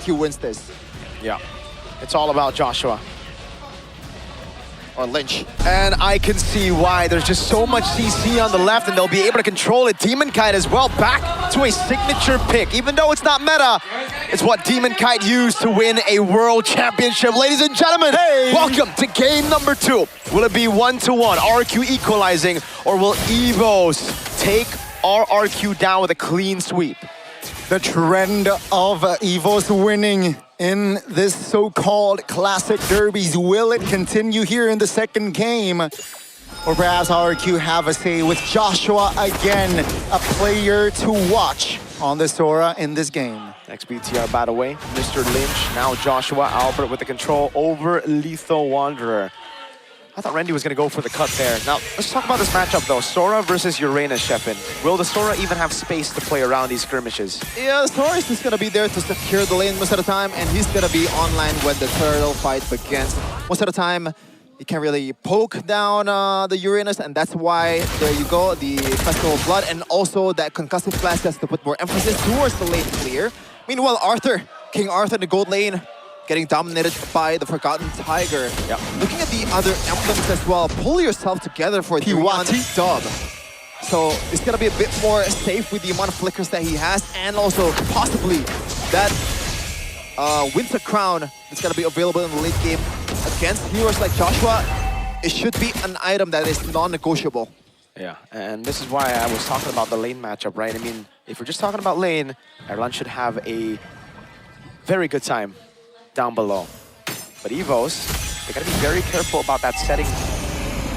RRQ wins this. Yeah, it's all about Joshua. Or Lynch. And I can see why. There's just so much CC on the left, and they'll be able to control it. Demon Kite as well, back to a signature pick. Even though it's not meta, it's what Demon Kite used to win a world championship. Ladies and gentlemen, welcome to game number 2. Will it be 1-1, RRQ equalizing, or will EVOS take RRQ down with a clean sweep? The trend of EVOS winning in this so-called classic derbies, will it continue here in the second game? Or perhaps RRQ have a say with Joshua again, a player to watch on the Sora in this game. XBTR bat away, Mr. Lynch, now Joshua Albert with the control over Lethal Wanderer. I thought Randy was going to go for the cut there. Now, let's talk about this matchup though. Sora versus Uranus, Shepin. Will the Sora even have space to play around these skirmishes? Yeah, Sora is just going to be there to secure the lane most of the time, and he's going to be online when the turtle fight begins. Most of the time, he can really poke down the Uranus, and that's why, there you go, the Festival of Blood, and also that concussive flash has to put more emphasis towards the lane clear. Meanwhile, Arthur, King Arthur in the gold lane, getting dominated by the Forgotten Tiger. Yep. Looking at the other emblems as well, pull yourself together for the one dub. So it's gonna be a bit more safe with the amount of flickers that he has, and also possibly that Winter Crown is gonna be available in the late game against heroes like Joshua. It should be an item that is non-negotiable. Yeah, and this is why I was talking about the lane matchup, right? I mean, if we're just talking about lane, Erlan should have a very good time down below. But EVOS, they gotta be very careful about that setting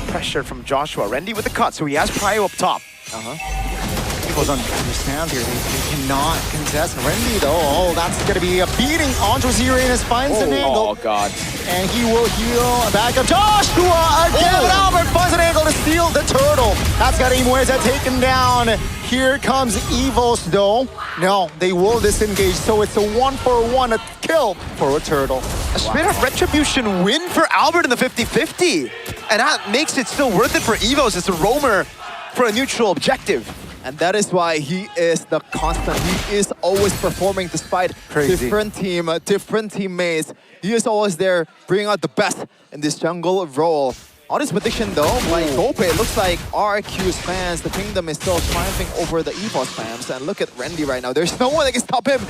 pressure from Joshua. Randy with the cut, so he has Prio up top. EVOS understands here, they cannot contest Randy though. Oh, that's gonna be a beating. Andros Uranus finds an angle. Oh god. And he will heal back up. Joshua again! But Albert finds an angle to steal the turtle. That's got Imueza taken down. Here comes EVOS though. No, they will disengage, so it's a 1-for-1, a kill for a turtle. A straight up retribution win for Albert in the 50-50. And that makes it still worth it for EVOS as a roamer for a neutral objective. And that is why he is the constant. He is always performing despite different teammates. He is always there, bringing out the best in this jungle role. On this prediction though, by Gope, it looks like RRQ's fans, the Kingdom is still triumphing over the EVOS fans. And look at Randy right now. There's no one that can stop him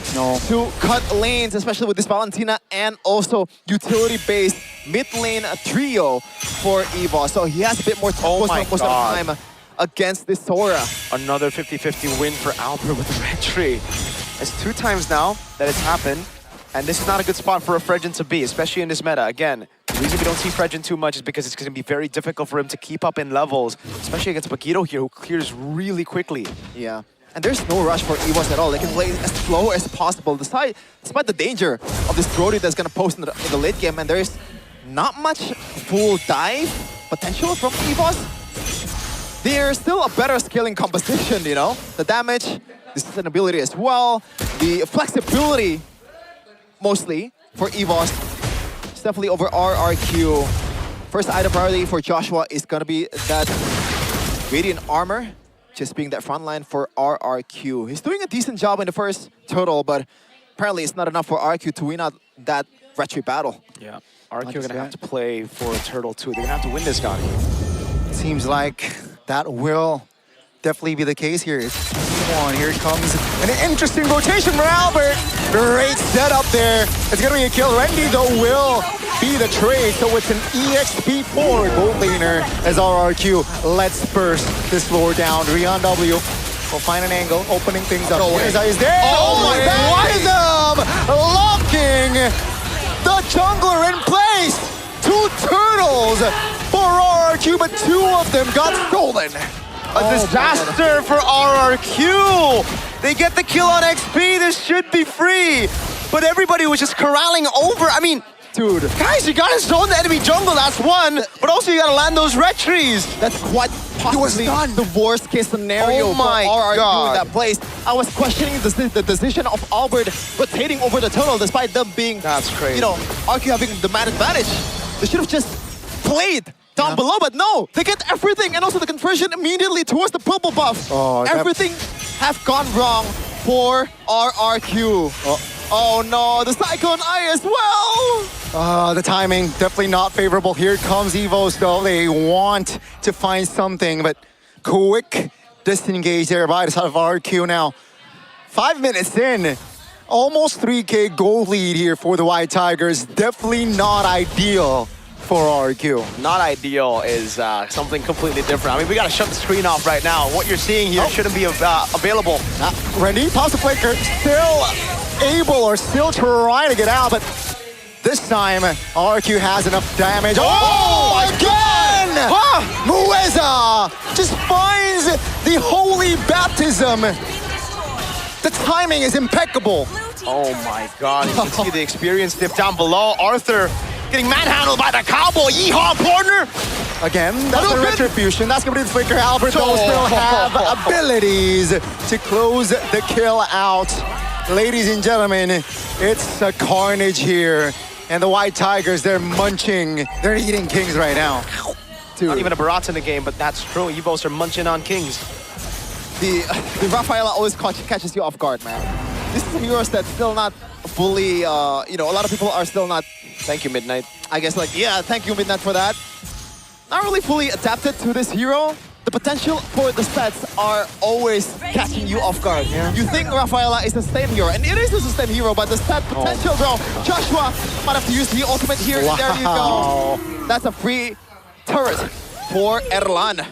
to cut lanes, especially with this Valentina and also utility-based mid-lane trio for EVOS. So he has a bit more most of the time against this Sora. Another 50-50 win for Albert with the red tree. It's 2 times now that it's happened. And this is not a good spot for a Fredgen to be, especially in this meta. Again, the reason we don't see Fredgen too much is because it's going to be very difficult for him to keep up in levels, especially against Bakito here, who clears really quickly. Yeah. And there's no rush for EVOS at all. They can play as slow as possible, despite the danger of this Brody that's going to post in the late game. And there's not much full dive potential from EVOS. They're still a better scaling composition, you know? The damage, the sustainability as well, the flexibility, mostly, for EVOS. It's definitely over RRQ. First item priority for Joshua is gonna be that Radiant Armor, just being that front line for RRQ. He's doing a decent job in the first turtle, but apparently it's not enough for RRQ to win out that retry battle. Yeah, RRQ are gonna have to play for a turtle too. They're gonna have to win this guy. Seems like that will definitely be the case here. Here comes an interesting rotation for Albert. Great setup there. It's gonna be a kill. Randy though will be the trade, so it's an EXP4 gold laner as RRQ lets burst this floor down. Rion W will find an angle, opening things up. Is there? Oh my God! Locking the jungler in place. 2 turtles for RRQ, but 2 of them got stolen. A disaster for RRQ! They get the kill on XP, this should be free! But everybody was just corralling over. I mean, dude, guys, you gotta zone the enemy jungle, that's one, but also you gotta land those red trees. That's quite possibly the worst case scenario for RRQ in that place. I was questioning the decision of Albert rotating over the turtle despite them being, that's crazy. You know, RRQ having the man advantage. They should have just played down below, but no, they get everything, and also the conversion immediately towards the purple buff. Everything have gone wrong for RRQ. Oh no, the Cyclone Eye as well! The timing definitely not favorable. Here comes EVOS though. They want to find something, but quick disengage there by the side of RRQ now. 5 minutes in, almost 3K gold lead here for the White Tigers. Definitely not ideal for RRQ. Not ideal is something completely different. I mean, we gotta shut the screen off right now. What you're seeing here shouldn't be available. Randy, pops the flicker, still able or still trying to get out, but this time RRQ has enough damage. Oh, again! Mueza just finds the holy baptism. The timing is impeccable. Oh my God, you can see the experience dip down below. Arthur getting manhandled by the cowboy. Yeehaw, partner! Again, that's the retribution. That's gonna be the flicker. Albert though still have abilities to close the kill out. Ladies and gentlemen, it's a carnage here. And the White Tigers, they're munching. They're eating kings right now. Not even a Barat's in the game, but that's true. EVOS are munching on kings. The Rafaela always catches you off guard, man. This is heroes that's still not fully, you know, a lot of people are still not... Thank you, Midnight. I guess like, yeah, thank you, Midnight, for that. Not really fully adapted to this hero. The potential for the stats are always catching you off guard. Yeah. You think Rafaela is a sustain hero, and it is a sustain hero, but the stat potential, bro. Joshua might have to use the ultimate here, and there you go. That's a free turret for Erlan.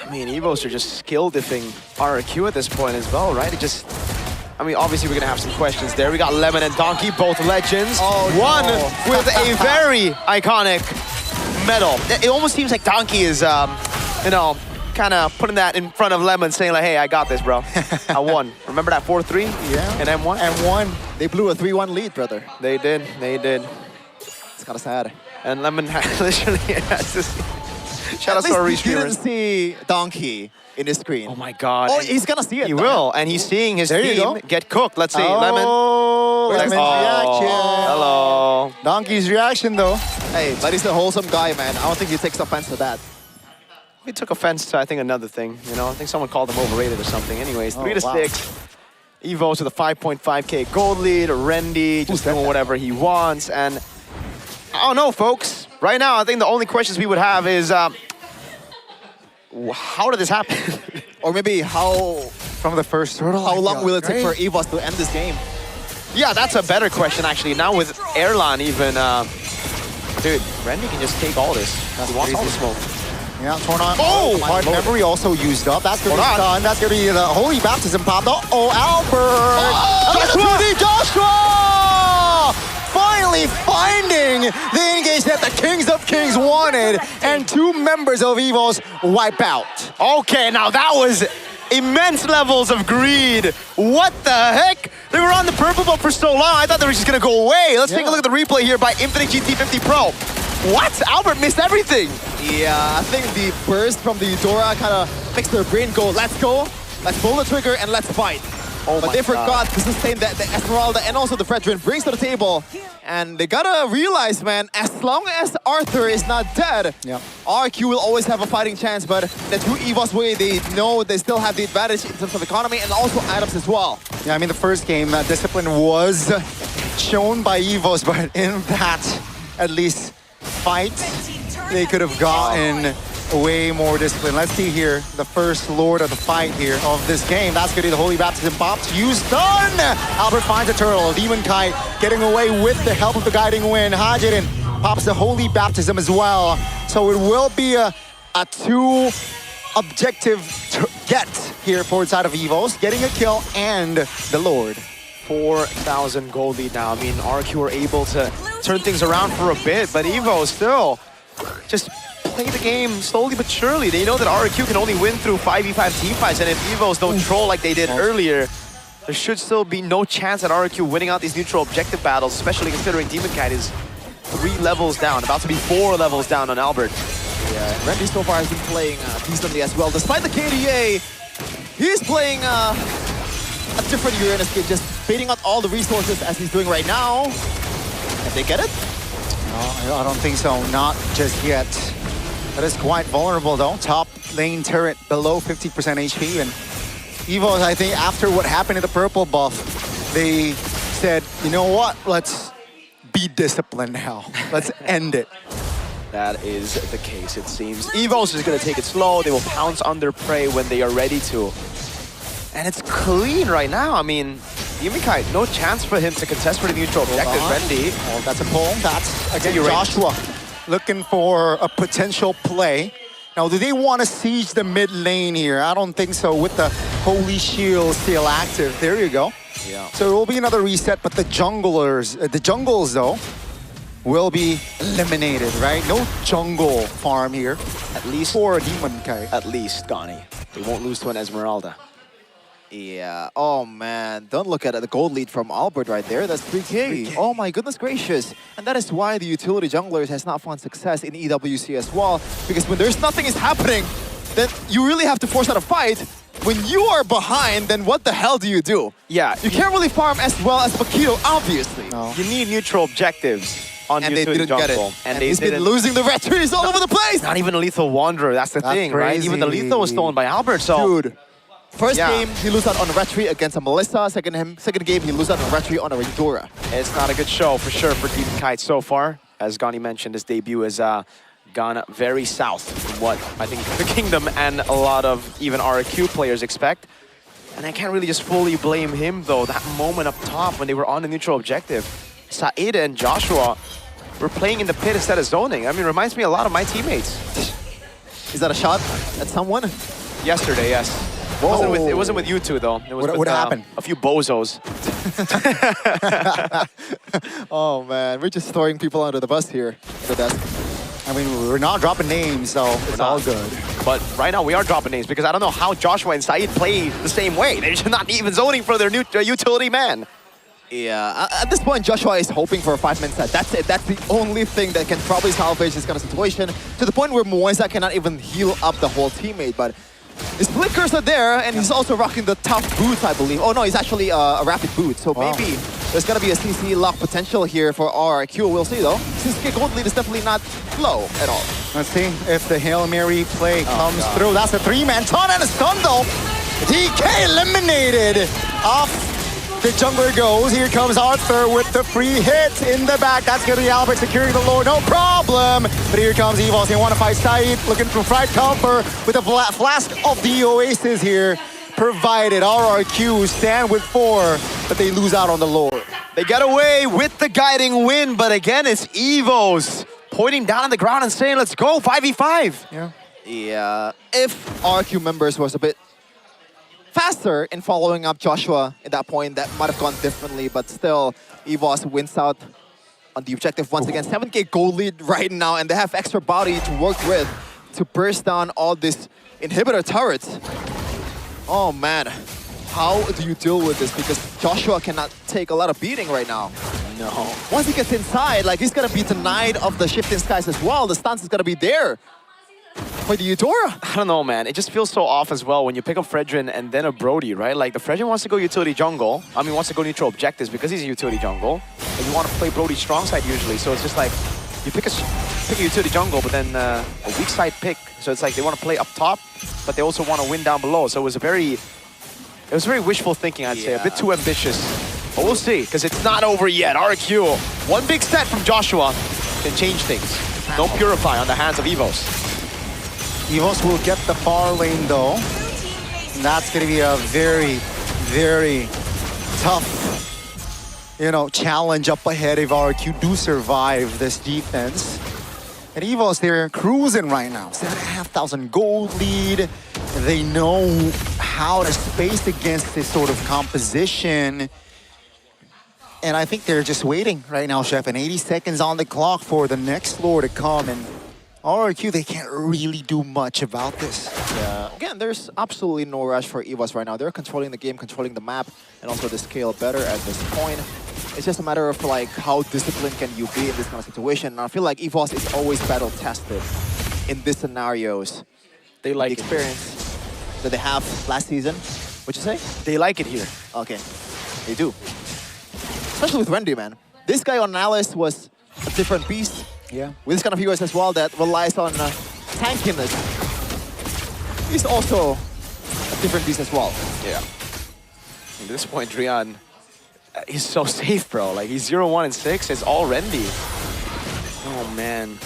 I mean, EVOS are just skill diffing RRQ at this point as well, right? It just... I mean, obviously we're gonna have some questions there. We got Lemon and Donkey, both legends. One with a very iconic medal. It almost seems like Donkey is, you know, kind of putting that in front of Lemon, saying like, hey, I got this, bro. I won. Remember that 4-3? Yeah. And M1? M1. They blew a 3-1 lead, brother. They did. They did. It's kind of sad. And Lemon literally has this... Shout out to our Re-Streamers. Didn't see Donkey in his screen. Oh my God. Oh, he's gonna see it. He will, and he's seeing his team get cooked. Let's see, Lemon. Lemon's reaction. Hello. Donkey's reaction though. Hey, but he's a wholesome guy, man. I don't think he takes offense to that. He took offense to, I think, another thing. You know, I think someone called him overrated or something. Anyways, 3-6. EVOS with a 5.5K gold lead. Randy just doing whatever he wants. And I don't know, folks. Right now, I think the only questions we would have is, how did this happen? Or maybe how from the first turtle. How long will it take for EVOS to end this game? Yeah, that's a better question, actually. Now with Erlan even, dude, Randy can just take all this. He wants all the smoke. Yeah, Tornado. Oh! Hard memory also used up. That's gonna be done. That's gonna be the holy baptism pop. Oh, Albert! Joshua! Finally finding the engagement that the Kings of Kings wanted, and two members of EVOS wipe out. Okay, now that was immense levels of greed. What the heck? They were on the purple buff for so long, I thought they were just gonna go away. Let's take a look at the replay here by Infinite GT50 Pro. What? Albert missed everything. Yeah, I think the burst from the Eudora kind of makes their brain go, let's go, let's pull the trigger, and let's fight. Oh but they forgot to sustain the Esmeralda and also the Fredrin brings to the table. And they gotta realize, man, as long as Arthur is not dead, RRQ will always have a fighting chance, but the two EVOS way, they know they still have the advantage in terms of economy and also items as well. Yeah, I mean, the first game, discipline was shown by EVOS, but in that, at least, fight, they could have gotten way more discipline. Let's see here, the first lord of the fight here of this game. That's gonna be the Holy Baptism pops. Use done! Albert finds a turtle. Demon Kite getting away with the help of the guiding wind. Hajirin pops the Holy Baptism as well. So it will be a two objective get here for the side of EVOS, getting a kill and the Lord. 4,000 gold lead now. I mean, RRQ are able to turn things around for a bit, but EVO still just play the game slowly but surely. They know that RRQ can only win through 5v5 team fights, and if EVOs don't troll like they did earlier, there should still be no chance at RRQ winning out these neutral objective battles, especially considering Demon Kite is 3 levels down, about to be 4 levels down on Albert. Yeah, Randy so far has been playing decently as well. Despite the KDA, he's playing a different Uranus kid, just baiting out all the resources as he's doing right now. Can they get it? No, I don't think so. Not just yet. That is quite vulnerable though. Top lane turret below 50% HP. And EVOS, I think, after what happened in the purple buff, they said, you know what? Let's be disciplined now. Let's end it. That is the case, it seems. EVOS is going to take it slow. They will pounce on their prey when they are ready to. And it's clean right now. I mean, Kite, no chance for him to contest for the neutral objective. Randy. Oh, that's a pull. That's, again, You're right. Joshua looking for a potential play. Now, do they want to siege the mid lane here? I don't think so with the Holy Shield still active. There you go. Yeah. So it will be another reset, but the jungles though, will be eliminated, right? No jungle farm here. At least for Demon Kite. At least, Gani. They won't lose to an Esmeralda. Yeah, oh man, don't look at it. The gold lead from Albert right there, that's 3K. Oh my goodness gracious. And that is why the utility junglers has not found success in EWC as well. Because when there's nothing is happening, then you really have to force out a fight. When you are behind, then what the hell do you do? Yeah. You can't really farm as well as Makito, obviously. No. You need neutral objectives on And they utility didn't get jungle. it. And he's been losing the red trees all over the place! Not even a lethal wanderer, that's the thing, right? Even the lethal was stolen by Albert, so... Dude. First game, he lose out on a red tree against a Melissa. Second game, he lose out on a red tree on a Eudora. It's not a good show for sure for Demon Kite so far. As Gani mentioned, his debut has gone very south from what I think the Kingdom and a lot of even RRQ players expect. And I can't really just fully blame him though. That moment up top when they were on the neutral objective, Said and Joshua were playing in the pit instead of zoning. I mean, it reminds me a lot of my teammates. Is that a shot at someone? Yesterday, yes. It wasn't with you two, though. It was what with, happened? A few bozos. Oh, man. We're just throwing people under the bus here. The desk. I mean, we're not dropping names, so it's all good. But right now, we are dropping names because I don't know how Joshua and Said play the same way. They're just not even zoning for their new utility man. Yeah, at this point, Joshua is hoping for a 5-man set. That's it. That's the only thing that can probably salvage this kind of situation. To the point where Moisa cannot even heal up the whole teammate. But his flickers are there, and he's also rocking the tough boots, I believe. Oh no, he's actually a rapid boot. So maybe there's gonna be a CC lock potential here for RRQ. We'll see though. Since gold lead is definitely not low at all. Let's see if the Hail Mary play comes through. That's a 3-man ton and a stun though. DK eliminated off. The jungler goes. Here comes Arthur with the free hit in the back. That's going to be Albert securing the lord. No problem. But here comes EVOS. They want to fight Said. Looking for fried counter with a flask of the Oasis here. Provided RRQ stand with 4, but they lose out on the lord. They get away with the guiding win, but again, it's EVOS pointing down on the ground and saying, let's go, 5v5. Yeah, if RRQ members was a bit faster in following up Joshua at that point, that might have gone differently, but still, EVOS wins out on the objective once again. 7K gold lead right now, and they have extra body to work with to burst down all these inhibitor turrets. Oh man, how do you deal with this? Because Joshua cannot take a lot of beating right now. No. Once he gets inside, like he's gonna be denied of the shifting skies as well. The stance is gonna be there for the Eudora. I don't know, man. It just feels so off as well when you pick up Fredrin and then a Brody, right? Like, the Fredrin wants to go utility jungle. I mean, wants to go neutral objectives because he's a utility jungle. And you want to play Brody strong side usually. So it's just like, you pick a utility jungle, but then a weak side pick. So it's like they want to play up top, but they also want to win down below. So it was very wishful thinking, I'd say. A bit too ambitious. But we'll see, because it's not over yet. RRQ, one big set from Joshua can change things. Don't purify on the hands of EVOS. EVOS will get the far lane though. And that's going to be a very, very tough, challenge up ahead if RRQ do survive this defense. And EVOS, they're cruising right now. 7,500 gold lead. They know how to space against this sort of composition. And I think they're just waiting right now, Chef. And 80 seconds on the clock for the next lore to come. And RRQ, they can't really do much about this. Yeah. Again, there's absolutely no rush for EVOS right now. They're controlling the game, controlling the map, and also the scale better at this point. It's just a matter of like how disciplined can you be in this kind of situation. And I feel like EVOS is always battle tested in these scenarios. They like the experience that they have last season. What'd you say? They like it here. Okay, they do. Especially with Randy, man. This guy on Alice was a different beast. Yeah. With this kind of heroes as well that relies on tankiness. He's also a different beast as well. Yeah. At this point, Drian He's so safe, bro. Like, he's 0-1 and 6. It's all Rendy. Oh, man.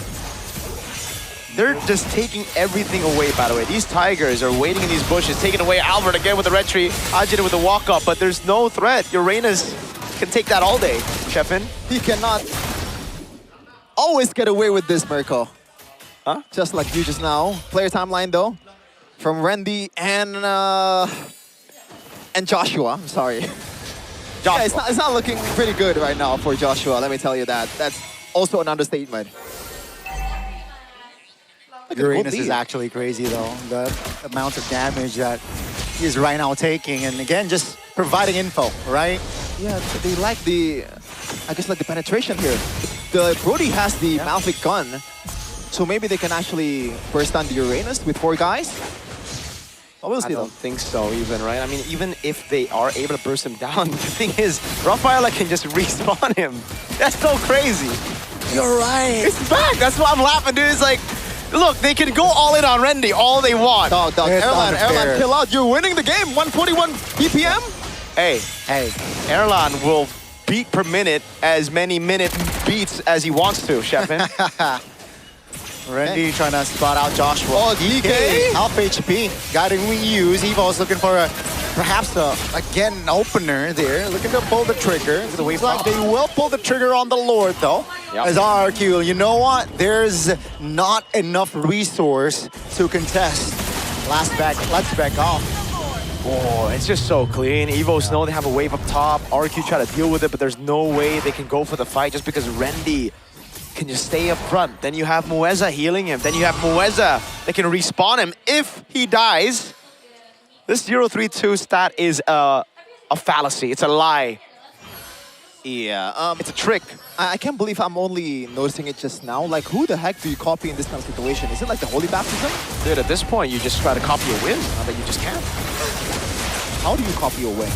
They're just taking everything away, by the way. These Tigers are waiting in these bushes, taking away Albert again with the red tree, Ajit with the walk-up, but there's no threat. Uranus can take that all day, Chefin. He cannot always get away with this, Mirko. Huh? Just like you just now. Player timeline, though, from Randy and Joshua. I'm sorry. Joshua. Yeah, it's not looking pretty good right now for Joshua, let me tell you that. That's also an understatement. Uranus is actually crazy though. The amount of damage that he is right now taking, and again, just providing info, right? Yeah, they like the, I guess, like the penetration here. The Brody has the Malfic gun, so maybe they can actually burst down the Uranus with 4 guys. Well, we'll see I though. don't think so even, right? I mean, even if they are able to burst him down, the thing is, Rafaela can just respawn him. That's so crazy. You're right. It's back. That's why I'm laughing, dude. It's like, look, they can go all in on Rendy all they want. Dog, It's Erlan, unfair. chill out. You're winning the game. 141 BPM. Hey, Hey, Erlan will beat per minute as many minute beats as he wants to, Chefin. Randy trying to spot out Joshua. Oh, DK. Half HP. Got to reuse. EVOS looking for perhaps again, an opener there. Looking to pull the trigger. Looks like they will pull the trigger on the Lord, though. Yep. As RRQ, you know what? There's not enough resource to contest. Let's back off. Oh, it's just so clean. EVOS know they have a wave up top. RRQ try to deal with it, but there's no way they can go for the fight just because Rendy can just stay up front. Then you have Mueza healing him. Then you have Mueza that can respawn him if he dies. This 0-3-2 stat is a fallacy. It's a lie. Yeah, It's a trick. I can't believe I'm only noticing it just now. Like, who the heck do you copy in this kind of situation? Is it like the Holy Baptism? Dude, at this point, you just try to copy a win. Now that you just can't. How do you copy a win?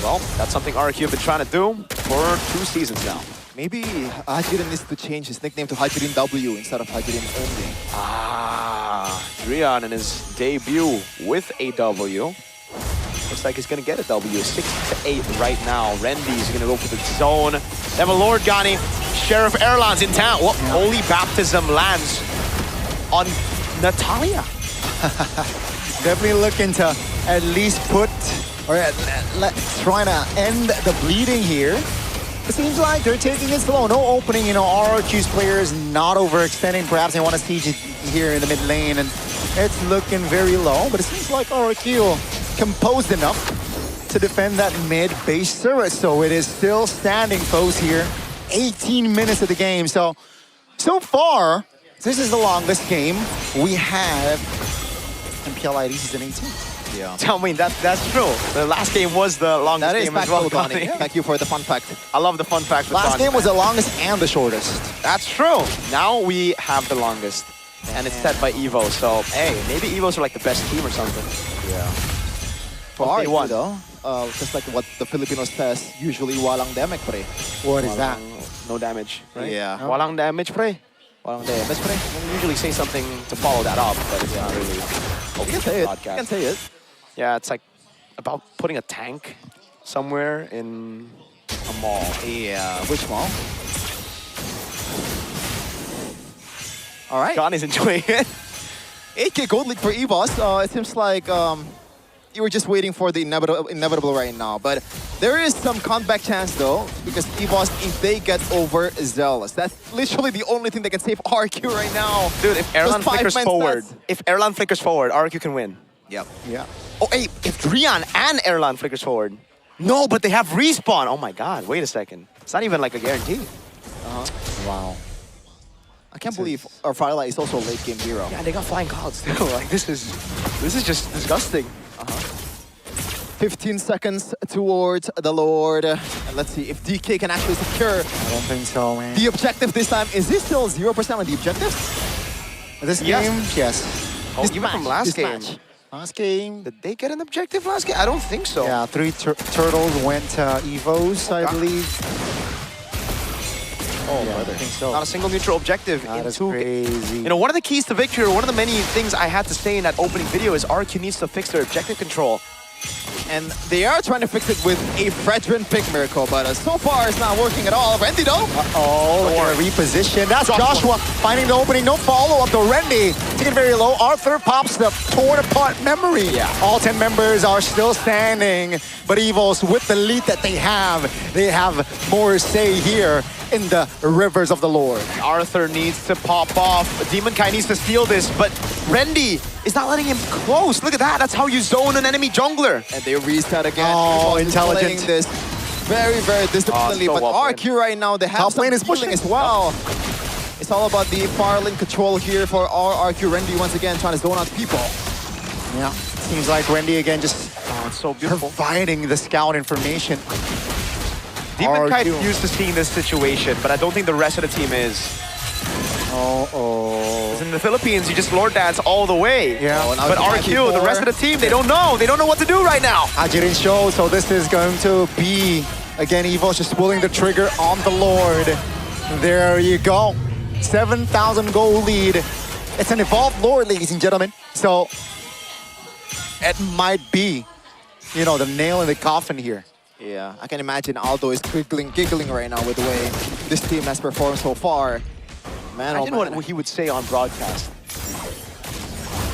Well, that's something RRQ have been trying to do for 2 seasons now. Maybe Hajirin needs to change his nickname to Hajirin W instead of Hajirin only. Ah, Drian in his debut with a W. Looks like he's gonna get a W. 6-8 right now. Rendy's gonna go for the zone. They have a Lord Ghani. Sheriff Erlan's in town. Well, Holy Baptism lands on Natalia. Definitely looking to at least put, or trying to end the bleeding here. It seems like they're taking it slow. No opening, you know, RRQ's players not overextending. Perhaps they want to siege it here in the mid lane, and it's looking very low. But it seems like RRQ composed enough to defend that mid base turret. So it is still standing, folks, here. 18 minutes of the game. So far, this is the longest game we have MPL ID Season 18. Yeah. Tell me that's true. The last game was the longest That is game as well, factual, Donnie. Ghani. Thank you for the fun fact. I love the fun fact. with Last Donnie, game was man. the longest and the shortest. That's true. Now we have the longest. And it's set by EVO, so hey, maybe EVOs are like the best team or something. Yeah. For They RRQ won. though, just like what the Filipinos says, usually walang damage, pre. What is that? No damage, right? Yeah. Walang damage, pre. Walang damage, pre. We usually say something to follow that up, but it's not really. You can say it. You can say it. Yeah, it's like about putting a tank somewhere in a mall. Yeah. Which mall? All right. Ghani's enjoying it. 8K gold lead for EVOS. It seems like you were just waiting for the inevitable right now. But there is some comeback chance though, because EVOS, if they get over Zealous, that's literally the only thing that can save RQ right now. Dude, if Erlan Those 5 flickers man forward, stats. RRQ can win. Yep. Yeah. Oh, hey, if Drian and Erlan flickers forward. No, but they have respawn. Oh my god, wait a second. It's not even like a guarantee. Wow. I can't believe our Firelight is also a late game hero. Yeah, they got flying clouds too. Like this is just disgusting. 15 seconds towards the Lord. And let's see if DK can actually secure I don't think so, man. the objective this time. Is this still 0% on the objective? This Yes. game, yes. Oh, This even match, from last this game. match. Last game, Did they get an objective last game? I don't think so. yeah, 3 turtles went to EVOS, I Okay. believe. Oh, Yeah, brother. I think so. Not a single neutral objective That in is 2 crazy. You know, one of the keys to victory, or one of the many things I had to say in that opening video is RQ needs to fix their objective control. And they are trying to fix it with a Fredrin pick miracle, but so far it's not working at all. Rendy though. Oh, looking to reposition. That's Joshua finding the opening. No follow-up to Rendy. Taking very low. Arthur pops the torn apart memory. Yeah. All 10 members are still standing. But EVOS, with the lead that they have more say here in the rivers of the Lord. Arthur needs to pop off. Demon Kai needs to steal this, but Rendy is not letting him close. Look at that. That's how you zone an enemy jungler. And they reset again. Oh, EVOS is intelligent. playing this very, very disciplinedly. so But well played. RRQ right now, they have Top some lane is healing pushing as well. It's all about the far lane control here for RRQ. Rendy once again trying to zone out people. Yeah, seems like Rendy again just Oh, it's so beautiful. providing the scout information. Demon Kai RRQ. used to seeing this situation, but I don't think the rest of the team is. Oh. In the Philippines, you just Lord Dance all the way. Yeah. Oh, now But he had RRQ, the before. rest of the team, they don't know. They don't know what to do right now. Hajirin show, so this is going to be, again, EVOS just pulling the trigger on the Lord. There you go. 7,000 gold lead. It's an evolved Lord, ladies and gentlemen. So it might be, you know, the nail in the coffin here. Yeah, I can imagine Aldo is giggling right now with the way this team has performed so far. Man, oh Imagine man. what he would say on broadcast.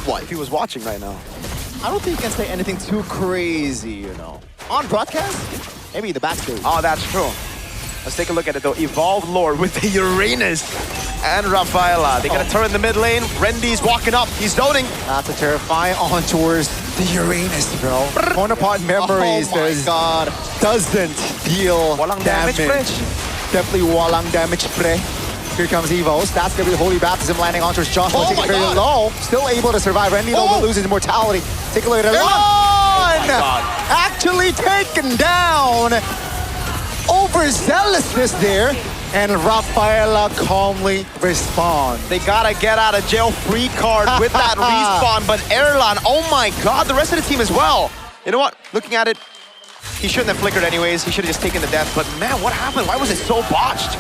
What? If he was watching right now. I don't think you can say anything too crazy, you know. On broadcast, maybe the backstage. Oh, that's true. Let's take a look at it though. Evolved Lord with the Uranus and Rafaela. They got a turn in the mid lane. Rendy's walking up. He's zoning. That's a terrifying on towards the Uranus, bro. Torn apart memories. Oh my God. Doesn't deal Walang damage, pre. Definitely walang damage, pre. Here comes EVOS. That's going to be the Holy Baptism landing on towards Joshua. Oh Taking my very God. low. Still able to survive. Rendy, though, will lose his immortality. Take a look at it. my God. Actually taken down. Overzealousness there. And Rafaela calmly responds. They gotta get out of jail free card with that respawn, but Erlan, oh my God, the rest of the team as well. You know what? Looking at it, he shouldn't have flickered anyways. He should have just taken the death, but man, what happened? Why was it so botched?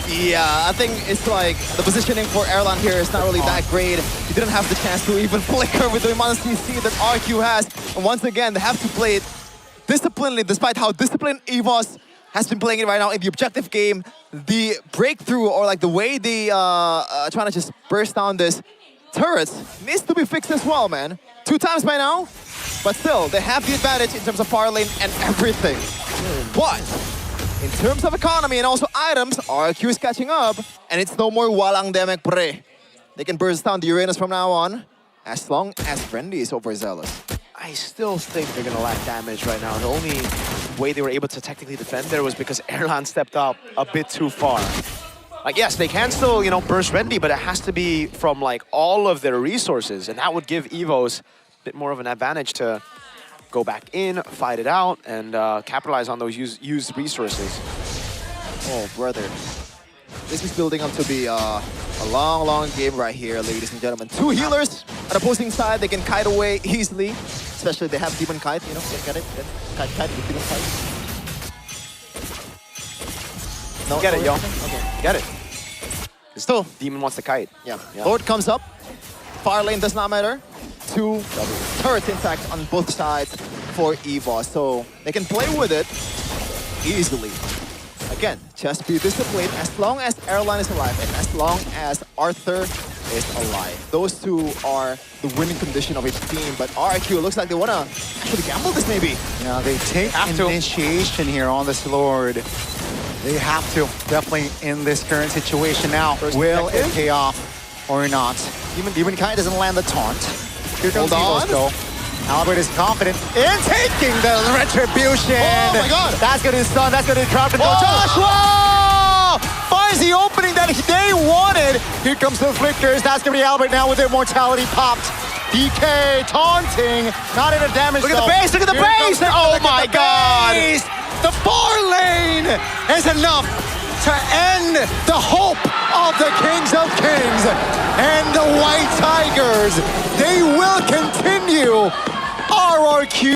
Yeah, I think it's like the positioning for Erlan here is not really that great. He didn't have the chance to even flicker with the amount of CC that RQ has. And once again, they have to play it disciplinedly, despite how disciplined EVOS has been playing it right now in the objective game. The breakthrough, or like the way they trying to just burst down this turrets, needs to be fixed as well, man. 2 times by now, but still, they have the advantage in terms of far lane and everything. But in terms of economy and also items, RQ is catching up, and it's no more walang demek pre. They can burst down the Uranus from now on, as long as Rendy is overzealous. I still think they're gonna lack damage right now. The only way they were able to technically defend there was because Erlan stepped up a bit too far. Like, yes, they can still, you know, burst Rendy, but it has to be from, like, all of their resources, and that would give EVOS a bit more of an advantage to go back in, fight it out, and capitalize on those used resources. Oh, brother. This is building up to be a long, long game right here, ladies and gentlemen. 2 healers at opposing side. They can kite away easily. Especially if they have Demon Kite, you know, get it? Kite with Demon Kite. No, Get it, yo. Okay. Get it. Still, Demon wants to kite. yeah. Lord comes up. Far lane does not matter. 2 turrets, in fact, on both sides for EVOS. So they can play with it easily. Again, just be disciplined as long as Erlan is alive and as long as Arthur is alive. Those 2 are the winning condition of each team, but RRQ looks like they want to actually gamble this maybe. Yeah, they take initiation here on this Lord. They have to, definitely in this current situation now. Will it pay off or not? Demon Kai doesn't land the taunt. Here comes Hold EVOS on. though. Albert is confident in taking the retribution. Oh my God. That's going to stun, that's going to crowd control. Oh. Joshua finds the opening that they wanted. Here comes the flickers. That's going to be Albert now with immortality popped. DK taunting, not in a damage. Look at the base, look at the base! Oh my God! The far lane is enough to end the hope of the Kings of Kings and the White Tigers. They will continue. RRQ.